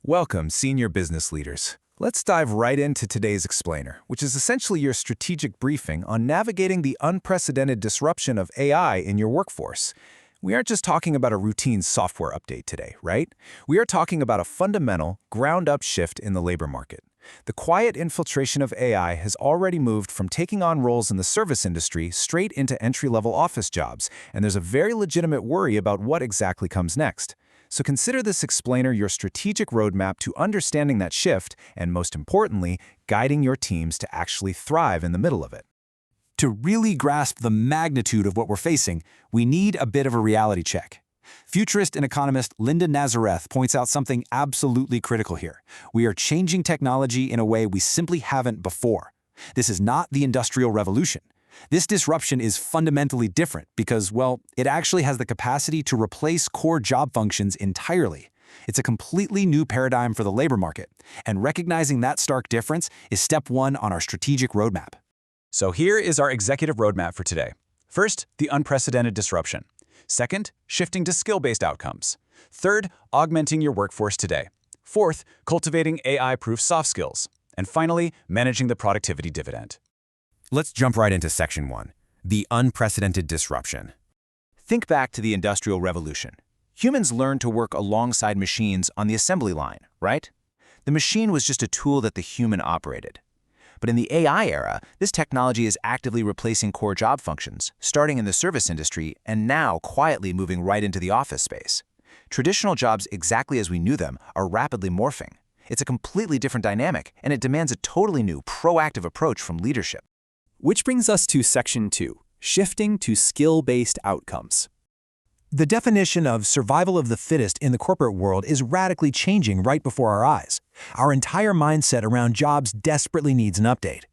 Welcome, senior business leaders. Let's dive right into today's explainer, which is essentially your strategic briefing on navigating the unprecedented disruption of AI in your workforce. We aren't just talking about a routine software update today, right? We are talking about a fundamental, ground-up shift in the labor market. The quiet infiltration of AI has already moved from taking on roles in the service industry straight into entry-level office jobs, and there's a very legitimate worry about what exactly comes next. So consider this explainer your strategic roadmap to understanding that shift and, most importantly, guiding your teams to actually thrive in the middle of it. To really grasp the magnitude of what we're facing, we need a bit of a reality check. Futurist and economist Linda Nazareth points out something absolutely critical here. We are changing technology in a way we simply haven't before. This is not the Industrial Revolution. This disruption is fundamentally different because, well, it actually has the capacity to replace core job functions entirely. It's a completely new paradigm for the labor market, and recognizing that stark difference is step one on our strategic roadmap. So here is our executive roadmap for today. First, the unprecedented disruption. Second, shifting to skill-based outcomes. Third, augmenting your workforce today. Fourth, cultivating AI-proof soft skills. And finally, managing the productivity dividend. Let's jump right into Section 1, the unprecedented disruption. Think back to the Industrial Revolution. Humans learned to work alongside machines on the assembly line, right? The machine was just a tool that the human operated. But in the AI era, this technology is actively replacing core job functions, starting in the service industry and now quietly moving right into the office space. Traditional jobs, exactly as we knew them, are rapidly morphing. It's a completely different dynamic, and it demands a totally new, proactive approach from leadership. Which brings us to Section 2, shifting to skill-based outcomes. The definition of survival of the fittest in the corporate world is radically changing right before our eyes. Our entire mindset around jobs desperately needs an update.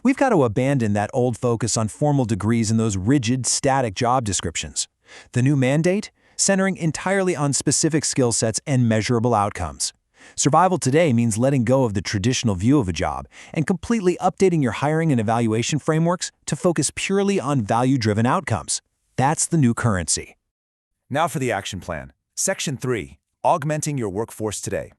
We've got to abandon that old focus on formal degrees and those rigid, static job descriptions. The new mandate? Centering entirely on specific skill sets and measurable outcomes. Survival today means letting go of the traditional view of a job and completely updating your hiring and evaluation frameworks to focus purely on value-driven outcomes. That's the new currency. Now for the action plan. Section 3, augmenting your workforce today.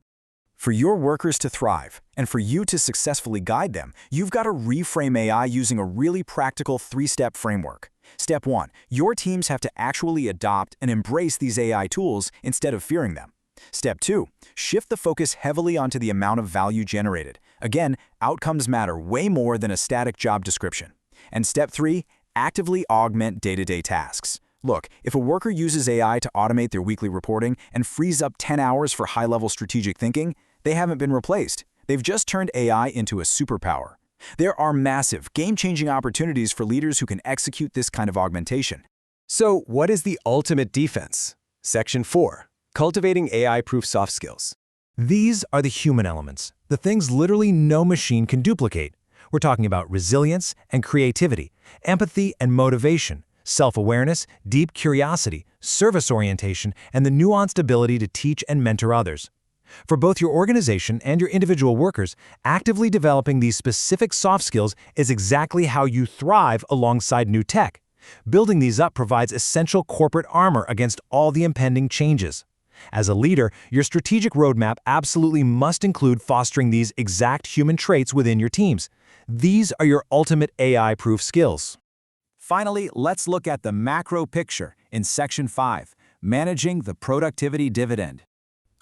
For your workers to thrive, and for you to successfully guide them, you've got to reframe AI using a really practical three-step framework. Step 1, your teams have to actually adopt and embrace these AI tools instead of fearing them. Step 2, shift the focus heavily onto the amount of value generated. Again, outcomes matter way more than a static job description. And Step 3, actively augment day-to-day tasks. Look, if a worker uses AI to automate their weekly reporting and frees up 10 hours for high-level strategic thinking, they haven't been replaced. They've just turned AI into a superpower. There are massive, game-changing opportunities for leaders who can execute this kind of augmentation. So, what is the ultimate defense? Section 4. Cultivating AI-proof soft skills. These are the human elements, the things literally no machine can duplicate. We're talking about resilience and creativity, empathy and motivation, self-awareness, deep curiosity, service orientation, and the nuanced ability to teach and mentor others. For both your organization and your individual workers, actively developing these specific soft skills is exactly how you thrive alongside new tech. Building these up provides essential corporate armor against all the impending changes. As a leader, your strategic roadmap absolutely must include fostering these exact human traits within your teams. These are your ultimate AI-proof skills. Finally, let's look at the macro picture in Section 5, managing the productivity dividend.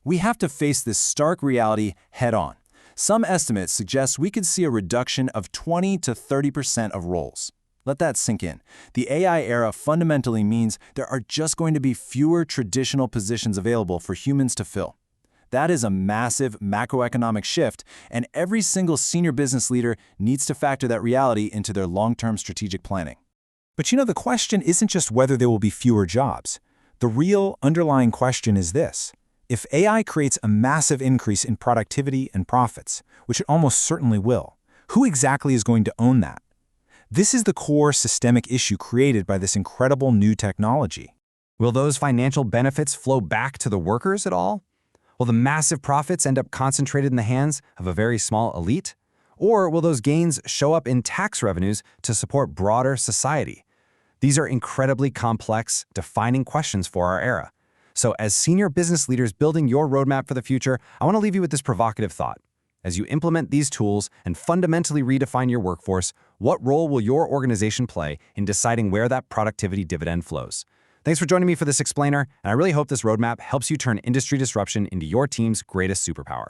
We have to face this stark reality head-on. Some estimates suggest we could see a reduction of 20 to 30% of roles. Let that sink in. The AI era fundamentally means there are just going to be fewer traditional positions available for humans to fill. That is a massive macroeconomic shift, and every single senior business leader needs to factor that reality into their long-term strategic planning. But the question isn't just whether there will be fewer jobs. The real underlying question is this. If AI creates a massive increase in productivity and profits, which it almost certainly will, who exactly is going to own that? This is the core systemic issue created by this incredible new technology. Will those financial benefits flow back to the workers at all? Will the massive profits end up concentrated in the hands of a very small elite? Or will those gains show up in tax revenues to support broader society? These are incredibly complex, defining questions for our era. So as senior business leaders building your roadmap for the future, I want to leave you with this provocative thought. As you implement these tools and fundamentally redefine your workforce, what role will your organization play in deciding where that productivity dividend flows? Thanks for joining me for this explainer, and I really hope this roadmap helps you turn industry disruption into your team's greatest superpower.